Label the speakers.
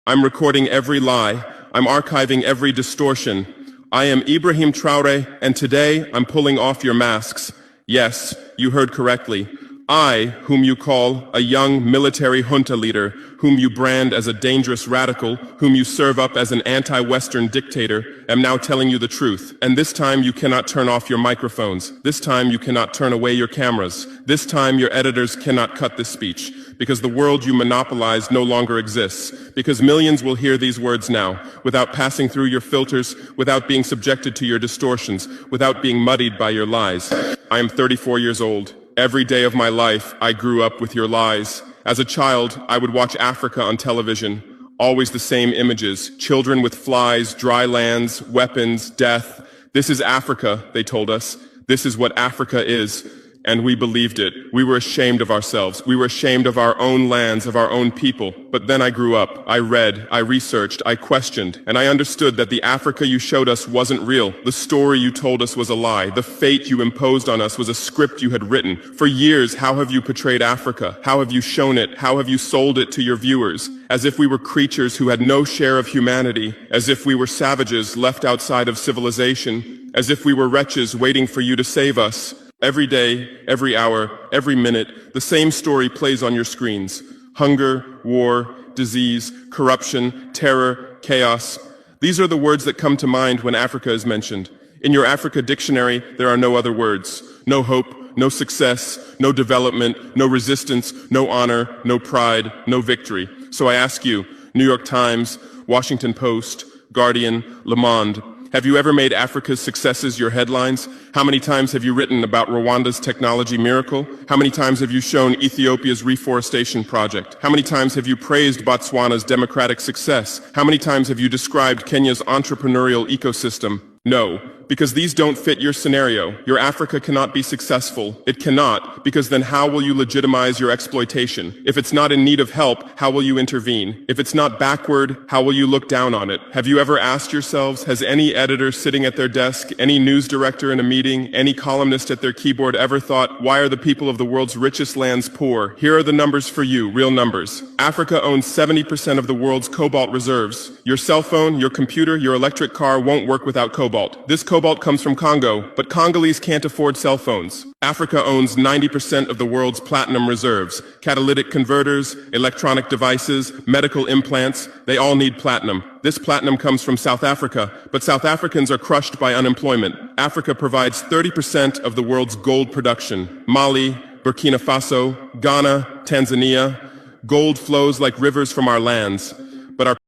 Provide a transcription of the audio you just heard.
Speaker 1: I'm recording every lie. I'm archiving every distortion. I am Ibrahim Traore, and today I'm pulling off your masks. Yes, you heard correctly. I, whom you call a young military junta leader, whom you brand as a dangerous radical, whom you serve up as an anti-Western dictator, am now telling you the truth. And this time you cannot turn off your microphones. This time you cannot turn away your cameras. This time your editors cannot cut this speech, because the world you monopolize no longer exists, because millions will hear these words now, without passing through your filters, without being subjected to your distortions, without being muddied by your lies. I am 34 years old. Every day of my life, I grew up with your lies. As a child, I would watch Africa on television. Always the same images. Children with flies, dry lands, weapons, death. This is Africa, they told us. This is what Africa is. And we believed it. We were ashamed of ourselves. We were ashamed of our own lands, of our own people. But then I grew up. I read, I researched, I questioned, and I understood that the Africa you showed us wasn't real. The story you told us was a lie. The fate you imposed on us was a script you had written. For years, how have you portrayed Africa? How have you shown it? How have you sold it to your viewers? As if we were creatures who had no share of humanity, as if we were savages left outside of civilization, as if we were wretches waiting for you to save us. Every day, every hour, every minute, the same story plays on your screens. Hunger, war, disease, corruption, terror, chaos. These are the words that come to mind when Africa is mentioned. In your Africa dictionary, there are no other words. No hope, no success, no development, no resistance, no honor, no pride, no victory. So I ask you, New York Times, Washington Post, Guardian, Le Monde, have you ever made Africa's successes your headlines? How many times have you written about Rwanda's technology miracle? How many times have you shown Ethiopia's reforestation project? How many times have you praised Botswana's democratic success? How many times have you described Kenya's entrepreneurial ecosystem? No, because these don't fit your scenario. Your Africa cannot be successful. It cannot, because then how will you legitimize your exploitation? If it's not in need of help, how will you intervene? If it's not backward, how will you look down on it? Have you ever asked yourselves, has any editor sitting at their desk, any news director in a meeting, any columnist at their keyboard ever thought, why are the people of the world's richest lands poor? Here are the numbers for you, real numbers. Africa owns 70% of the world's cobalt reserves. Your cell phone, your computer, your electric car won't work without cobalt. This cobalt comes from Congo, but Congolese can't afford cell phones. Africa owns 90% of the world's platinum reserves. Catalytic converters, electronic devices, medical implants, they all need platinum. This platinum comes from South Africa, but South Africans are crushed by unemployment. Africa provides 30% of the world's gold production. Mali, Burkina Faso, Ghana, Tanzania. Gold flows like rivers from our lands, but our